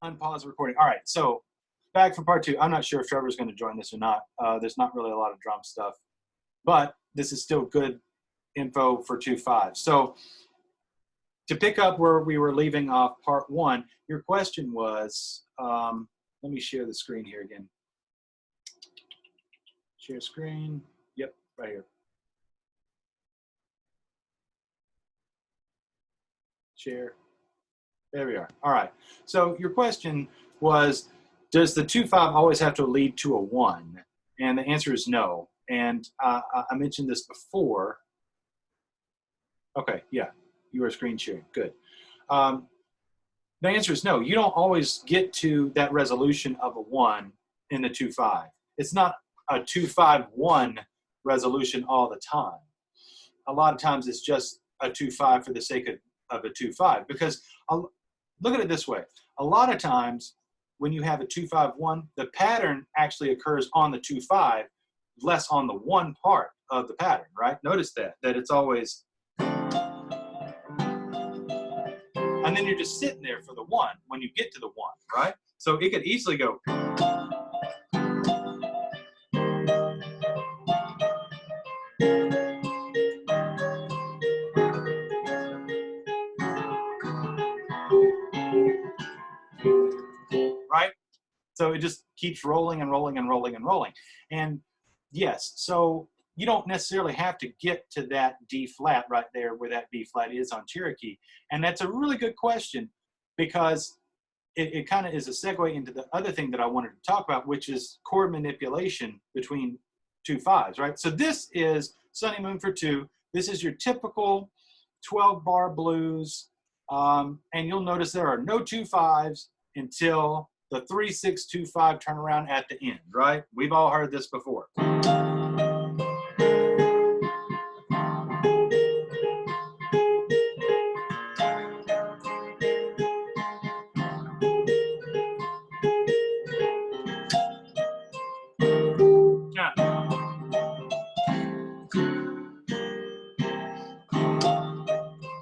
Unpause the recording. All right, so back for part two. I'm not sure if Trevor's going to join this or not. There's not really a lot of drum stuff, but this is still good info for 2/5. So to pick up where we were leaving off part one, your question was, let me share the screen here again. Share screen. Yep, right here. Share. There we are. All right. So your question was, does the 2/5 always have to lead to a 1? And the answer is no. And I mentioned this before. Okay, yeah, you were screen sharing. Good. The answer is no. You don't always get to that resolution of a 1 in the 2/5. It's not a 2/5-1 resolution all the time. A lot of times it's just a 2/5 for the sake of a 2/5, because look at it this way. A lot of times when you have a 2/5-1, the pattern actually occurs on the 2/5, less on the 1 part of the pattern, right? Notice that it's always, and then you're just sitting there for the 1 when you get to the 1, right? So it could easily go. Right? So it just keeps rolling and rolling and rolling and rolling. And yes, so you don't necessarily have to get to that D flat right there where that B flat is on Cherokee. And that's a really good question, because it kind of is a segue into the other thing that I wanted to talk about, which is chord manipulation between 2/5s, right? So this is Sunny Moon for 2. This is your typical 12-bar blues. And you'll notice there are no 2/5s until the 3-6-2-5 turnaround at the end, right? We've all heard this before.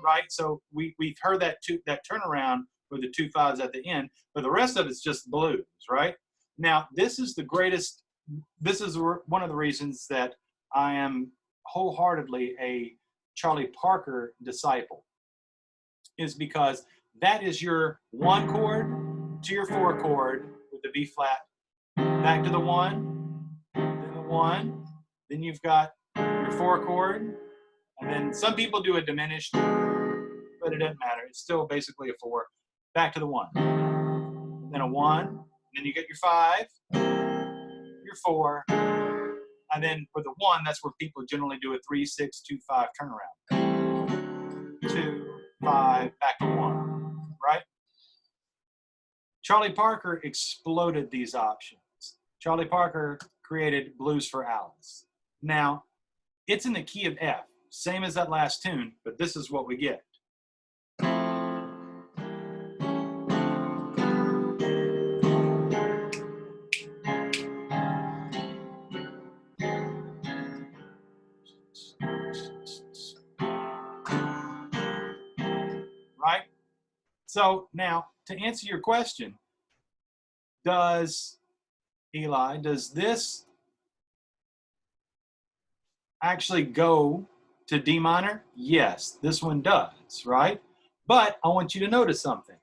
Right? So we've heard that turnaround with the 2/5s at the end, but the rest of it's just blues, right? Now, this is one of the reasons that I am wholeheartedly a Charlie Parker disciple, is because that is your 1 chord to your 4 chord with the B flat, back to the 1, then the 1, then you've got your 4 chord, and then some people do a diminished, but it doesn't matter. It's still basically a 4. Back to the 1. Then a 1. Then you get your 5, your 4. And then for the 1, that's where people generally do a 3-6-2-5 turnaround. 2, 5, back to 1. Right? Charlie Parker exploded these options. Charlie Parker created Blues for Alice. Now, it's in the key of F. Same as that last tune, but this is what we get. Right? So now, to answer your question, does this actually go to D minor? Yes, this one does, right? But I want you to notice something.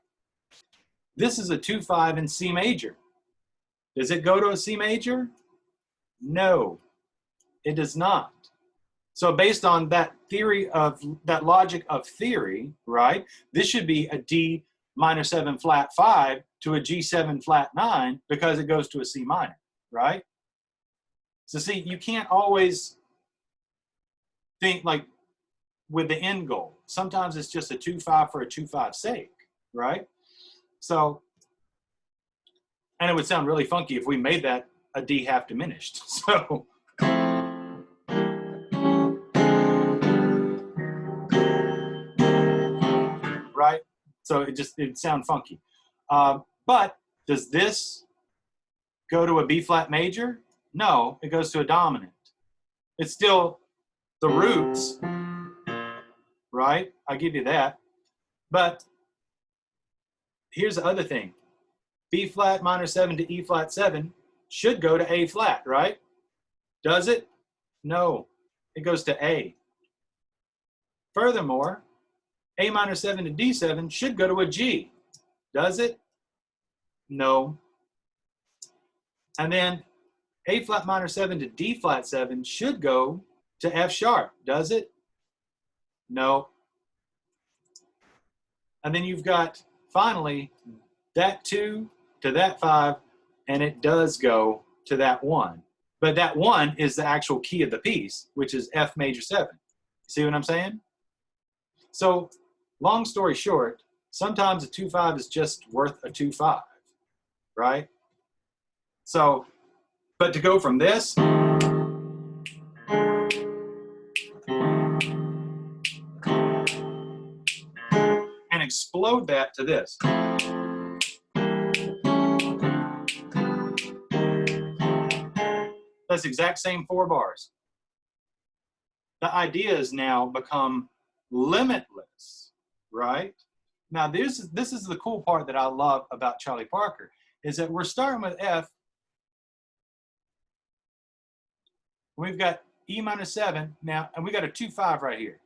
This is a 2/5 in C major. Does it go to a C major? No, it does not. So based on that logic of theory, right, this should be a D minor 7 flat 5 to a G7 flat 9, because it goes to a C minor, right? So see, you can't always think like with the end goal. Sometimes it's just a 2/5 for a 2/5 sake, right? So, and it would sound really funky if we made that a D half diminished. So, right? So it'd sound funky. But does this go to a B flat major? No, it goes to a dominant. It's still the roots, right? I'll give you that. But here's the other thing. B flat minor 7 to E flat 7 should go to A flat, right? Does it? No, it goes to A. Furthermore, A minor 7 to D7 should go to a G. Does it? No. And then A flat minor 7 to D flat 7 should go to F sharp. Does it? No. And then you've got, finally, that 2 to that 5, and it does go to that 1. But that 1 is the actual key of the piece, which is F major 7. See what I'm saying? So, long story short, sometimes a 2-5 is just worth a 2-5, right? So, but to go from this and explode that to this. That's the exact same 4 bars. The ideas now become limitless, right? Now this is the cool part that I love about Charlie Parker, is that we're starting with F. We've got E minor 7 now, and we got a 2-5 right here.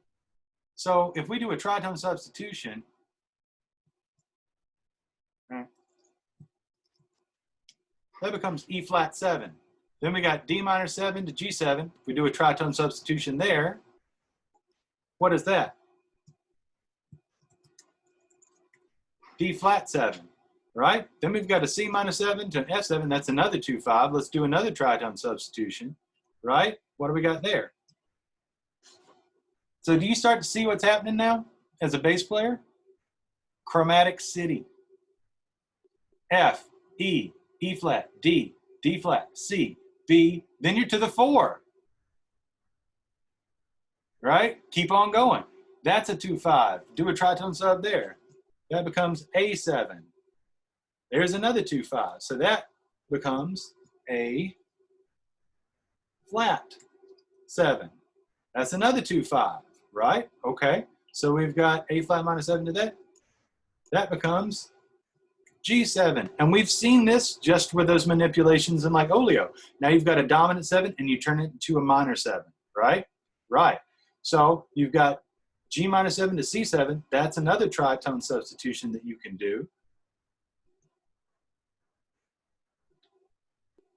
So if we do a tritone substitution, that becomes E flat 7. Then we got D minor 7 to G7. If we do a tritone substitution there, what is that? D flat 7, right? Then we've got a C minor 7 to an F7. That's another 2-5. Let's do another tritone substitution, right? What do we got there? So do you start to see what's happening now as a bass player? Chromatic city. F, E, E flat, D, D flat, C, B, then you're to the 4. Right? Keep on going. That's a 2-5. Do a tritone sub there. That becomes A7. There's another 2-5. So that becomes A flat 7. That's another 2-5, right? Okay. So we've got A flat minor 7 to that. That becomes G7. And we've seen this just with those manipulations in like Oleo. Now you've got a dominant 7 and you turn it into a minor 7, right? Right. So you've got G minor 7 to C7. That's another tritone substitution that you can do.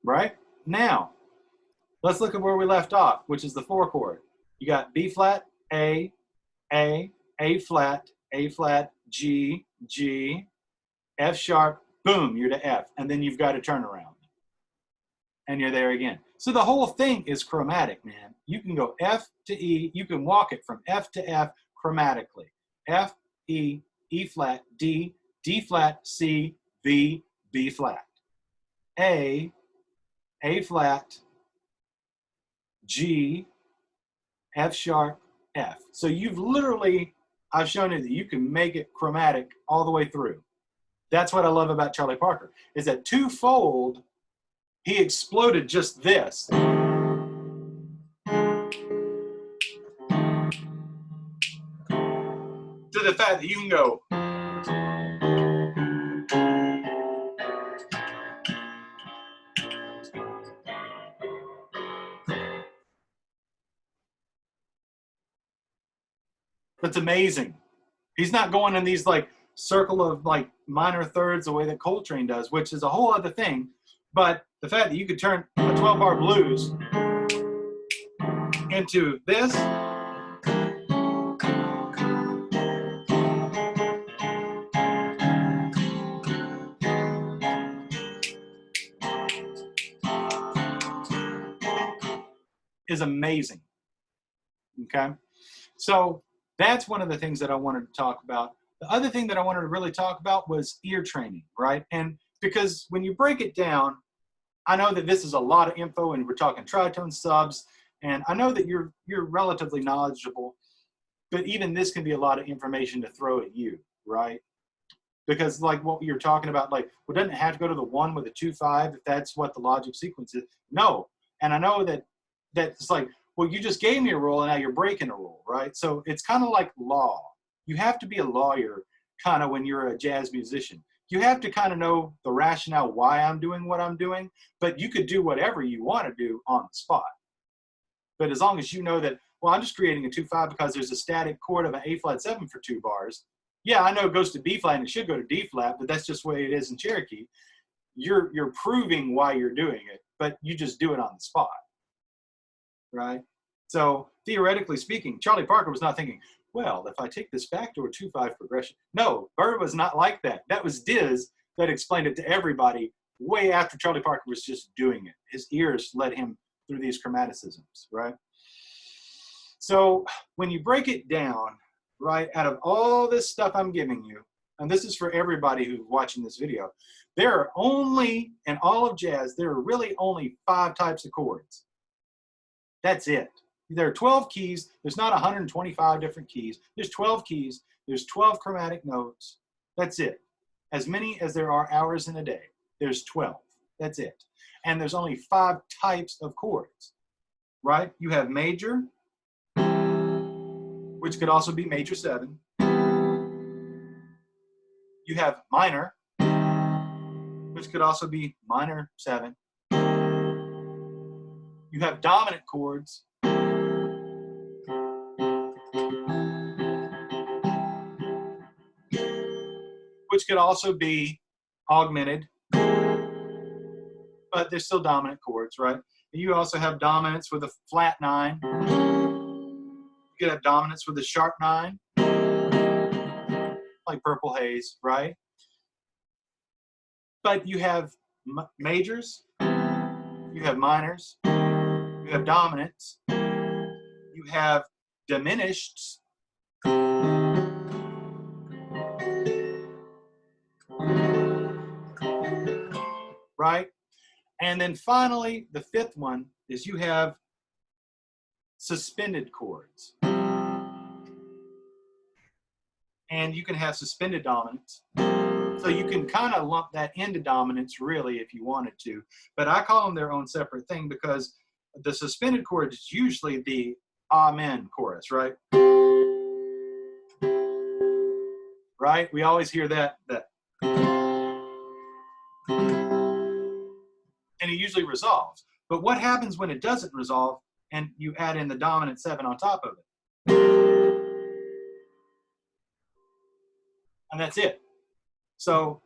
Right? Now, let's look at where we left off, which is the 4 chord. You got B flat, A flat, G, G, F sharp, boom, you're to F. And then you've got a turnaround. And you're there again. So the whole thing is chromatic, man. You can go F to E. You can walk it from F to F chromatically. F, E, E flat, D, D flat, C, B, B flat. A flat, G, F sharp, F. So you've literally, I've shown you that you can make it chromatic all the way through. That's what I love about Charlie Parker, is that twofold, he exploded just this. To the fact that you can go. That's amazing. He's not going in these like circle of like minor thirds the way that Coltrane does, which is a whole other thing. But the fact that you could turn a 12-bar blues into this, is amazing. Okay? So that's one of the things that I wanted to talk about. The other thing that I wanted to really talk about was ear training, right? And because when you break it down, I know that this is a lot of info and we're talking tritone subs, and I know that you're relatively knowledgeable, but even this can be a lot of information to throw at you, right? Because like what you're talking about, like, well, doesn't it have to go to the 1 with a 2-5 if that's what the logic sequence is? No. And I know that it's like, well, you just gave me a rule and now you're breaking a rule, right? So it's kind of like law. You have to be a lawyer kind of when you're a jazz musician. you have to kind of know the rationale why I'm doing what I'm doing, but you could do whatever you want to do on the spot. But as long as you know that, well, I'm just creating a 2-5 because there's a static chord of an A flat 7 for 2 bars. Yeah, I know it goes to B flat and it should go to D flat, but that's just the way it is in Cherokee. You're proving why you're doing it, but you just do it on the spot, right? So theoretically speaking, Charlie Parker was not thinking, well, if I take this backdoor 2-5 progression. No, Bird was not like that. That was Diz that explained it to everybody way after Charlie Parker was just doing it. His ears led him through these chromaticisms, right? So when you break it down, right, out of all this stuff I'm giving you, and this is for everybody who's watching this video, there are only, in all of jazz, there are really only 5 types of chords. That's it. There are 12 keys. There's not 125 different keys. There's 12 keys. There's 12 chromatic notes. That's it. As many as there are hours in a day. There's 12. That's it. And there's only 5 types of chords, right? You have major, which could also be major 7. You have minor, which could also be minor 7. You have dominant chords, which could also be augmented, but they're still dominant chords, right? You also have dominants with a flat 9. You could have dominants with a sharp 9, like Purple Haze, right? But you have majors, you have minors, you have dominants, you have diminished, right? And then finally, the 5th one is you have suspended chords. And you can have suspended dominants. So you can kind of lump that into dominance, really, if you wanted to. But I call them their own separate thing because the suspended chord is usually the amen chorus, right? Right? We always hear that. And it usually resolves. But what happens when it doesn't resolve and you add in the dominant 7 on top of it? And that's it. So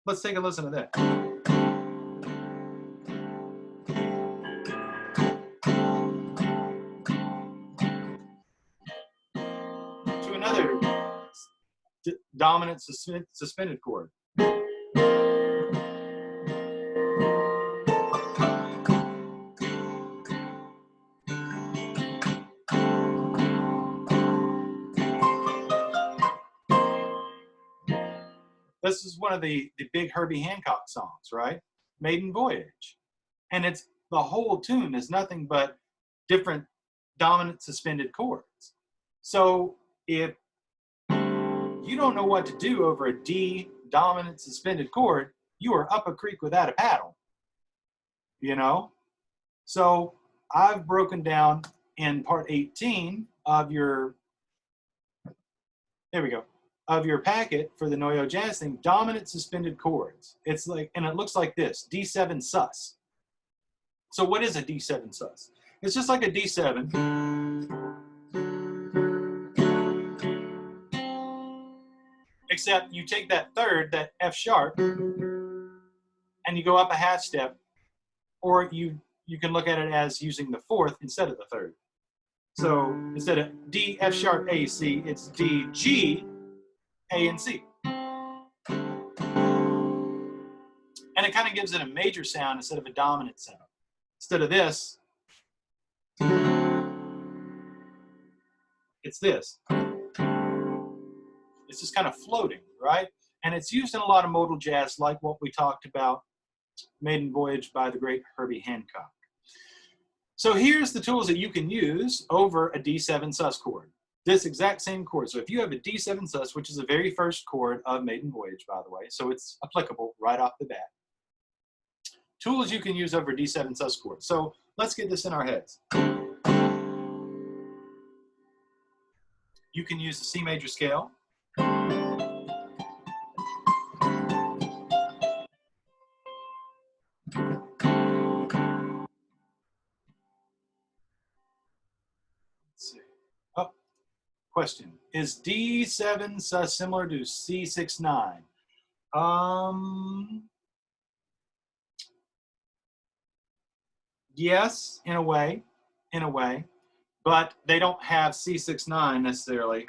let's take a listen to that. To another dominant suspended chord. This is one of the big Herbie Hancock songs, right? Maiden Voyage. And it's the whole tune is nothing but different dominant suspended chords. So if you don't know what to do over a D dominant suspended chord, you are up a creek without a paddle, you know? So I've broken down in part 18 of your, there we go, of your packet for the NOYO Jazz thing, dominant suspended chords. It's like, and it looks like this, D7 sus. So what is a D7 sus? It's just like a D7. Except you take that third, that F sharp, and you go up a half step, or you can look at it as using the 4th instead of the 3rd. So instead of D, F sharp, A, C, it's D, G, A, and C. And it kind of gives it a major sound instead of a dominant sound. Instead of this, it's this. It's just kind of floating, right? And it's used in a lot of modal jazz, like what we talked about, Maiden Voyage by the great Herbie Hancock. So here's the tools that you can use over a D7 sus chord. This exact same chord. So if you have a D7 sus, which is the very first chord of Maiden Voyage, by the way, so it's applicable right off the bat. Tools you can use over a D7 sus chord. So let's get this in our heads. You can use the C major scale. question. Is D7 sus similar to C6-9? Yes, in a way, but they don't have C6-9 necessarily.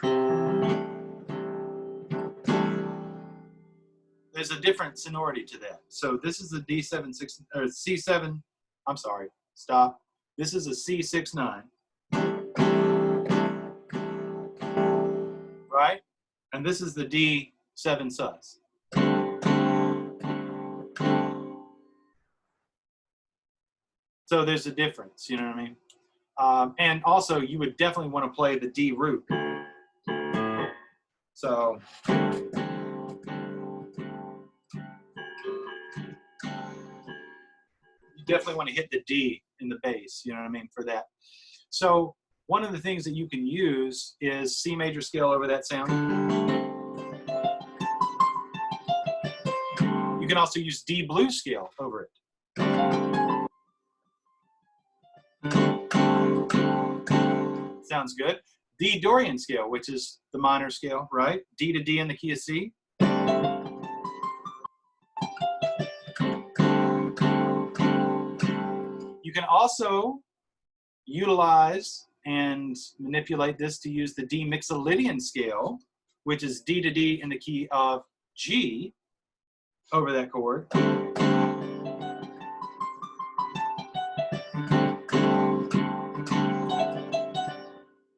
There's a different sonority to that. So this is a D7-6 or C7. I'm sorry. Stop. This is a C6-9, right? And this is the D7 sus. So there's a difference. You know what I mean? And also, you would definitely want to play the D root. So. Definitely want to hit the D in the bass, you know what I mean, for that. So one of the things that you can use is C major scale over that sound. You can also use D blues scale over it. Sounds good. D Dorian scale, which is the minor scale, right? D to D in the key of C. You can also utilize and manipulate this to use the D Mixolydian scale, which is D to D in the key of G over that chord.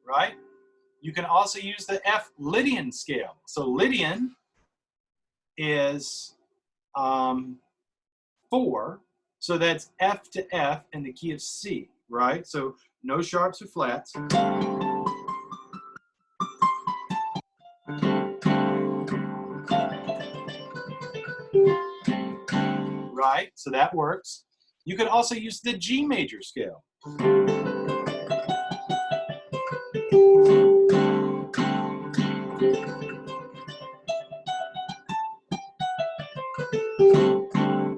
Right? You can also use the F Lydian scale. So Lydian is 4, so that's F to F in the key of C, right? So no sharps or flats. Right, so that works. You could also use the G major scale.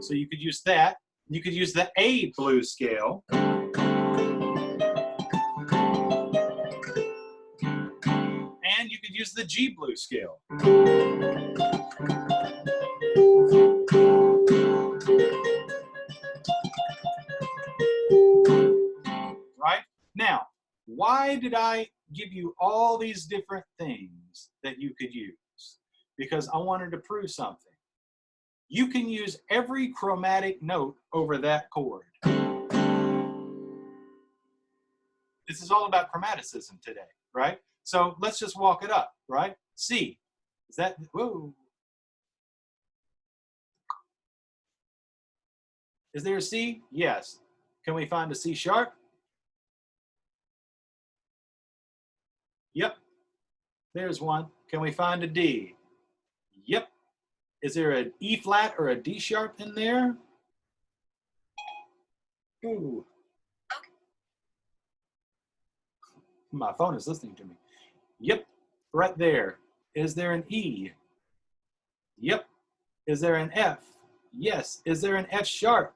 So you could use that. You could use the A blues scale. And you could use the G blues scale. Right? Now, why did I give you all these different things that you could use? Because I wanted to prove something. You can use every chromatic note over that chord. This is all about chromaticism today, right? So let's just walk it up, right? C. Is that, whoa. Is there a C? Yes. Can we find a C sharp? Yep. There's one. Can we find a D? Yep. Is there an E flat or a D sharp in there? Ooh. Okay. My phone is listening to me. Yep. Right there. Is there an E? Yep. Is there an F? Yes. Is there an F sharp?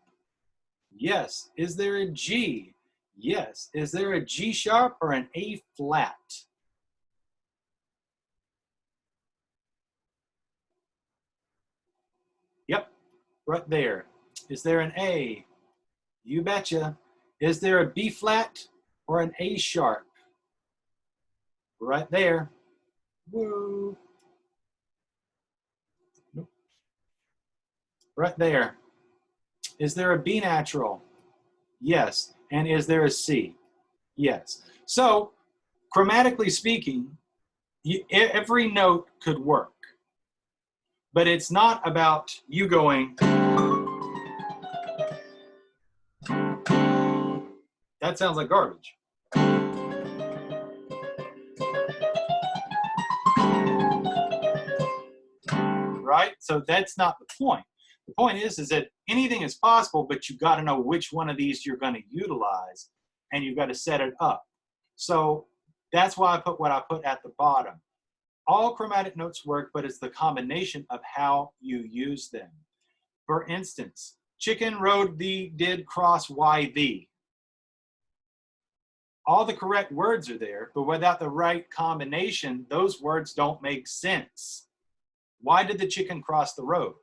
Yes. Is there a G? Yes. Is there a G sharp or an A flat? Yep. Right there. Is there an A? You betcha. Is there a B flat or an A sharp? Right there. Woo. Nope. Right there. Is there a B natural? Yes. And is there a C? Yes. So, chromatically speaking, every note could work. But it's not about you going, that sounds like garbage. Right? So that's not the point. The point is that anything is possible, but you've got to know which one of these you're going to utilize, and you've got to set it up. So that's why I put what I put at the bottom. All chromatic notes work, but it's the combination of how you use them. For instance, chicken, rode, thee, did, cross, why, thee. all the correct words are there, but without the right combination, those words don't make sense. Why did the chicken cross the road?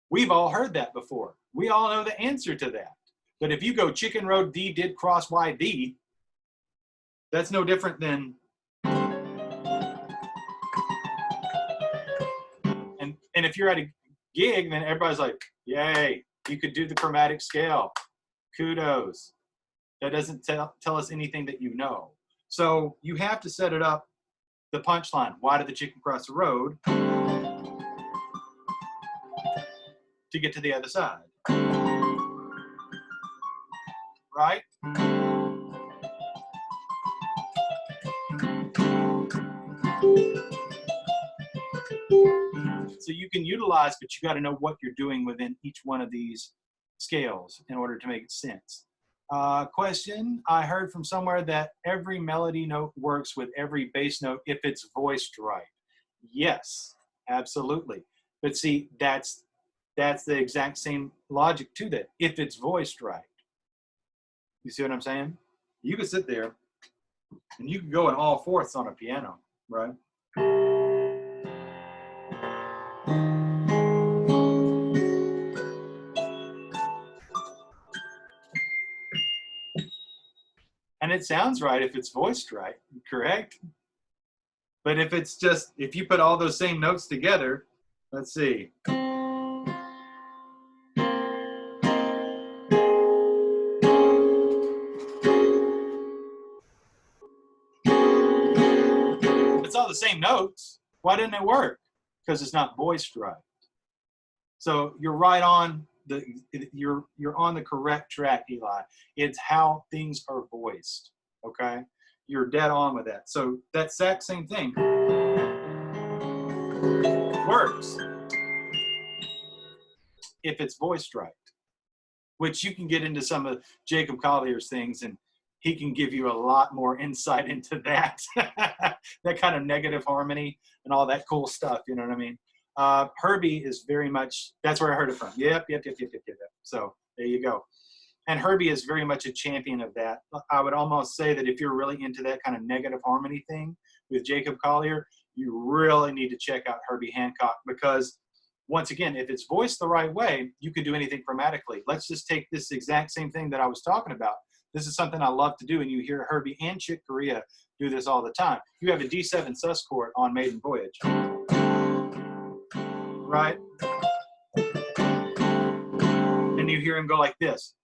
We've all heard that before. We all know the answer to that. But if you go chicken road D did cross Y D, that's no different than, and if you're at a gig, then everybody's like, yay, you could do the chromatic scale. Kudos. That doesn't tell us anything that you know. So you have to set it up, the punchline. Why did the chicken cross the road? To get to the other side. Right? So you can utilize, but you got to know what you're doing within each one of these scales in order to make sense. Question, I heard from somewhere that every melody note works with every bass note if it's voiced right. Yes, absolutely. But see, that's the exact same logic to that, if it's voiced right. You see what I'm saying? You could sit there and you could go in all fourths on a piano, right? And it sounds right if it's voiced right, correct? But if it's just, if you put all those same notes together, let's see. It's all the same notes. Why didn't it work? Because it's not voiced right. So you're right on you're on the correct track, Eli. It's how things are voiced. Okay, you're dead on with that. So that exact same thing works if it's voiced right, which you can get into some of Jacob Collier's things, and he can give you a lot more insight into that, that kind of negative harmony and all that cool stuff. You know what I mean? Herbie is very much, that's where I heard it from. Yep. So there you go. And Herbie is very much a champion of that. I would almost say that if you're really into that kind of negative harmony thing with Jacob Collier, you really need to check out Herbie Hancock, because once again, if it's voiced the right way, you can do anything chromatically. Let's just take this exact same thing that I was talking about. This is something I love to do, and you hear Herbie and Chick Corea do this all the time. You have a D7 sus chord on Maiden Voyage, right? And you hear him go like this.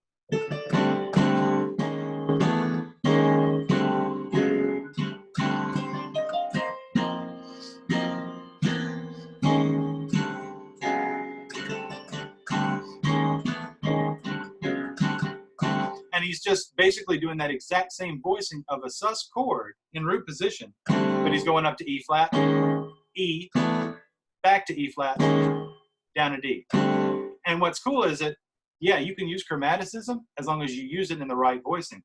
And he's just basically doing that exact same voicing of a sus chord in root position, but he's going up to E flat, E, back to E flat, down to D. And what's cool is that, yeah, you can use chromaticism as long as you use it in the right voicing.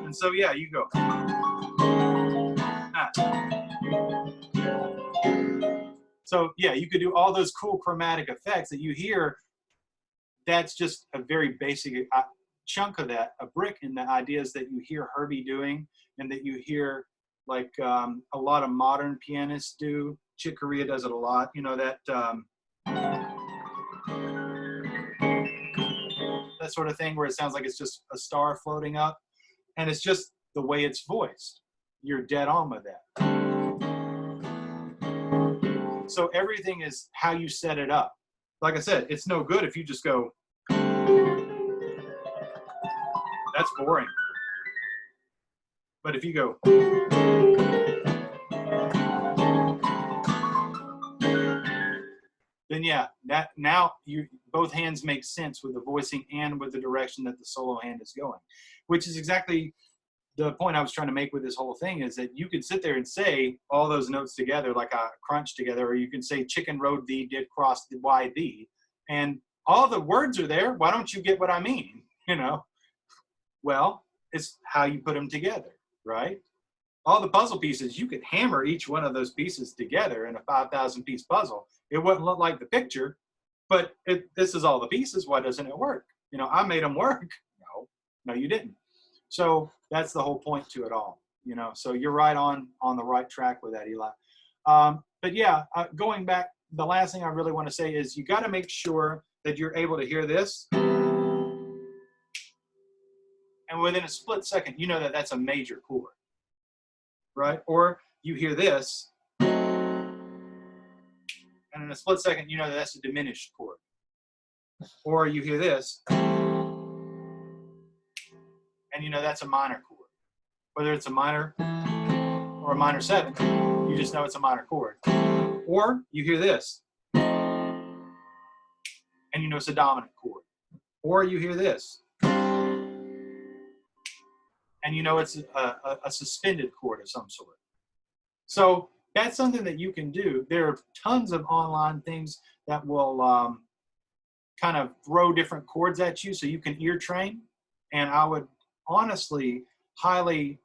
And so, yeah, you go. So, yeah, you could do all those cool chromatic effects that you hear. That's just a very basic chunk of that, a brick in the ideas that you hear Herbie doing, and that you hear like a lot of modern pianists do. Chick Corea does it a lot. You know, that that sort of thing where it sounds like it's just a star floating up, and it's just the way it's voiced. You're dead on with that. So everything is how you set it up. Like I said, it's no good if you just go, that's boring. But if you go, then yeah, that now both hands make sense with the voicing and with the direction that the solo hand is going, which is exactly the point I was trying to make with this whole thing is that you could sit there and say all those notes together like a crunch together, or you can say chicken rode thee, did cross the y thee, and all the words are there. Why don't you get what I mean? You know, well, it's how you put them together, right? All the puzzle pieces, you could hammer each one of those pieces together in a 5,000 piece puzzle. It wouldn't look like the picture, but this is all the pieces. Why doesn't it work? You know, I made them work. No, you didn't. So that's the whole point to it all, you know. So you're right on the right track with that, Eli. But yeah, going back, the last thing I really want to say is you got to make sure that you're able to hear this. And within a split second, you know that that's a major chord, right? Or you hear this, and in a split second, you know that that's a diminished chord. Or you hear this, and you know that's a minor chord. Whether it's a minor or a minor 7, you just know it's a minor chord. Or you hear this, and you know it's a dominant chord. Or you hear this, and you know it's a suspended chord of some sort. So that's something that you can do. There are tons of online things that will kind of throw different chords at you so you can ear train. And I would honestly highly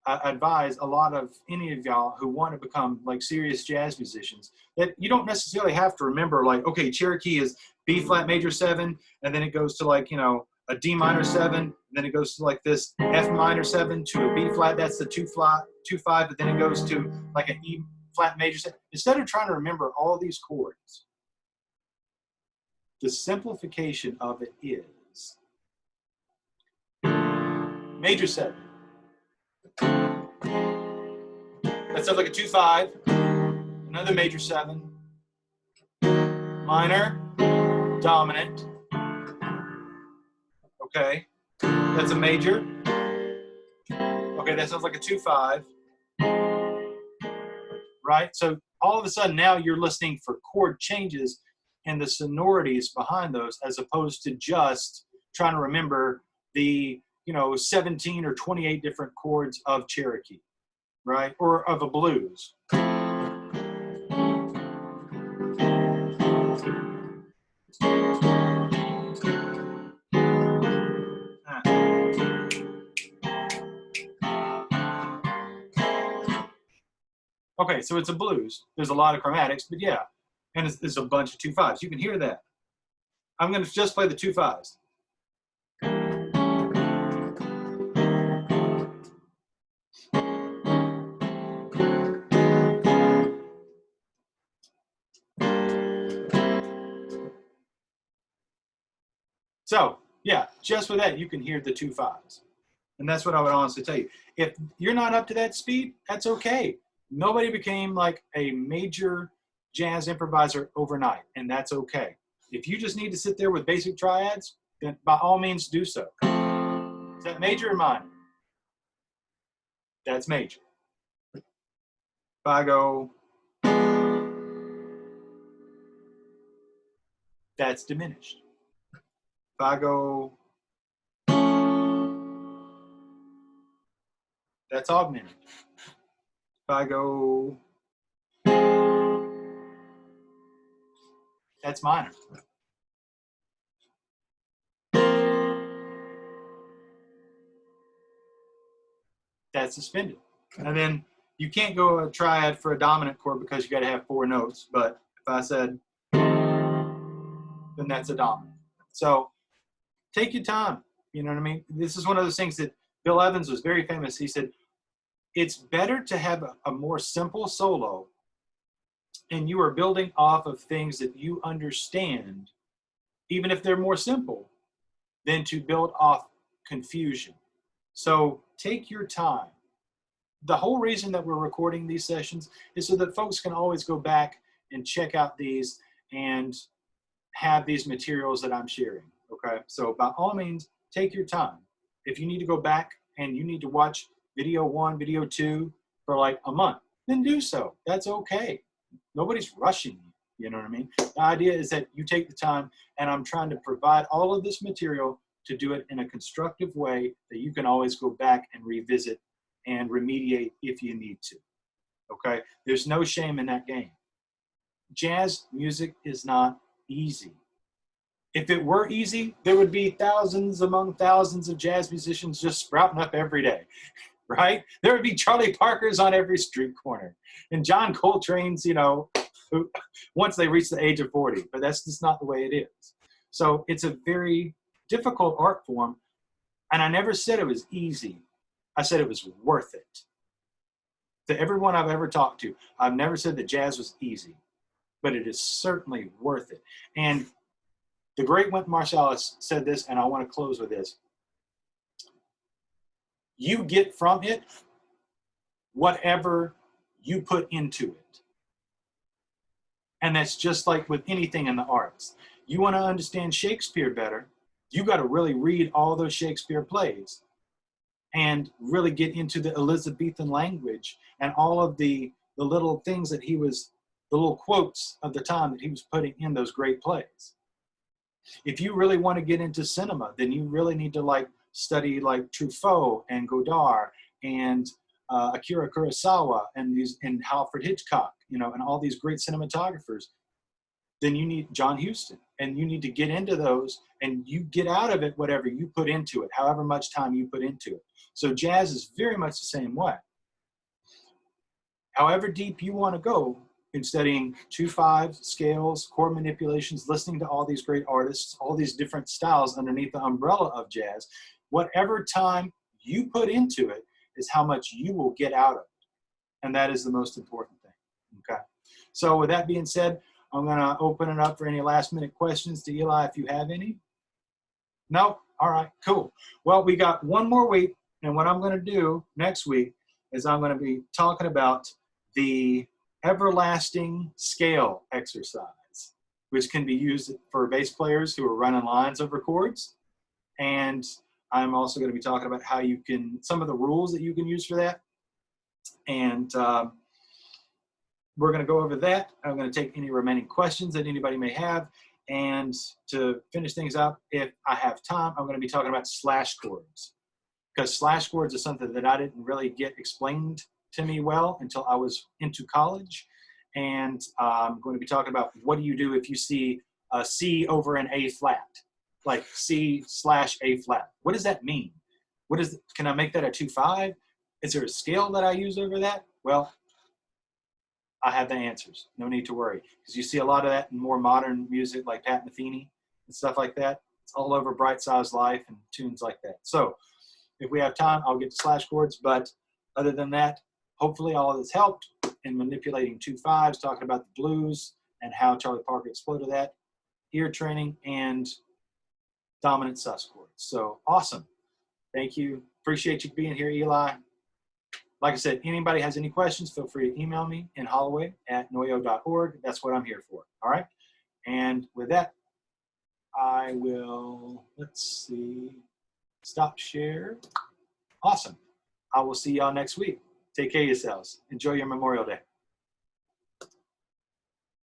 advise a lot of any of y'all who want to become like serious jazz musicians that you don't necessarily have to remember like, okay, Cherokee is B flat major 7, and then it goes to like, you know, a D minor 7, and then it goes to like this F minor 7 to a B flat, that's the 2-5, but then it goes to like an E flat major 7. Instead of trying to remember all these chords, the simplification of it is major 7. That sounds like a 2-5, another major 7, minor, dominant, okay, that's a major, okay, that sounds like a 2-5, right? So all of a sudden now you're listening for chord changes and the sonorities behind those, as opposed to just trying to remember the, you know, 17 or 28 different chords of Cherokee, right? Or of a blues. Okay, so it's a blues. There's a lot of chromatics, but yeah. And it's a bunch of 2-5s. You can hear that. I'm going to just play the 2-5s. So, yeah, just with that, you can hear the 2-5s. And that's what I would honestly tell you. If you're not up to that speed, that's okay. Nobody became like a major jazz improviser overnight, and that's okay. If you just need to sit there with basic triads, then by all means do so. Is that major or minor? That's major. If I go, that's diminished. If I go, that's augmented. If I go, that's minor. That's suspended. And then you can't go a triad for a dominant chord because you got to have 4 notes. But if I said, then that's a dominant. So take your time. You know what I mean? This is one of those things that Bill Evans was very famous. He said, it's better to have a more simple solo and you are building off of things that you understand, even if they're more simple, than to build off confusion. So take your time. The whole reason that we're recording these sessions is so that folks can always go back and check out these and have these materials that I'm sharing, okay? So by all means, take your time. If you need to go back and you need to watch video 1, video 2 for like a month, then do so. That's okay. Nobody's rushing you, you know what I mean? The idea is that you take the time, and I'm trying to provide all of this material to do it in a constructive way that you can always go back and revisit and remediate if you need to. Okay? There's no shame in that game. Jazz music is not easy. If it were easy, there would be thousands among thousands of jazz musicians just sprouting up every day, right? There would be Charlie Parkers on every street corner and John Coltrane's, you know, once they reach the age of 40, but that's just not the way it is. So it's a very difficult art form, and I never said it was easy. I said it was worth it. To everyone I've ever talked to, I've never said that jazz was easy, but it is certainly worth it. And the great Wynton Marsalis said this, and I want to close with this. You get from it whatever you put into it. And that's just like with anything in the arts. You want to understand Shakespeare better, you got to really read all those Shakespeare plays and really get into the Elizabethan language and all of the little things that he was, the little quotes of the time that he was putting in those great plays. If you really want to get into cinema, then you really need to like study like Truffaut and Godard and Akira Kurosawa and Alfred Hitchcock, you know, and all these great cinematographers. Then you need John Huston, and you need to get into those, and you get out of it whatever you put into it, however much time you put into it. So jazz is very much the same way. However deep you want to go in studying 2/5 scales, chord manipulations, listening to all these great artists, all these different styles underneath the umbrella of jazz, whatever time you put into it is how much you will get out of it. And that is the most important thing, okay? So with that being said, I'm gonna open it up for any last minute questions to Eli if you have any. No? All right, cool. Well, we got one more week, and what I'm gonna do next week is I'm gonna be talking about the everlasting scale exercise, which can be used for bass players who are running lines over chords. And I'm also going to be talking about how you can, some of the rules that you can use for that. And we're going to go over that. I'm going to take any remaining questions that anybody may have. And to finish things up, if I have time, I'm going to be talking about slash chords. Because slash chords is something that I didn't really get explained to me well until I was into college. And I'm going to be talking about what do you do if you see a C over an A flat, like C/A flat. What does that mean? Can I make that a 2/5? Is there a scale that I use over that? Well, I have the answers. No need to worry. Because you see a lot of that in more modern music like Pat Metheny and stuff like that. It's all over Bright Size Life and tunes like that. So if we have time, I'll get to slash chords. But other than that, hopefully all of this helped in manipulating 2/5s, talking about the blues and how Charlie Parker exploded that, ear training, and dominant sus chords. So awesome. Thank you. Appreciate you being here, Eli. Like I said, anybody has any questions, feel free to email me in holloway@noyo.org. That's what I'm here for. All right. And with that, I will, let's see, stop share. Awesome. I will see y'all next week. Take care of yourselves. Enjoy your Memorial Day.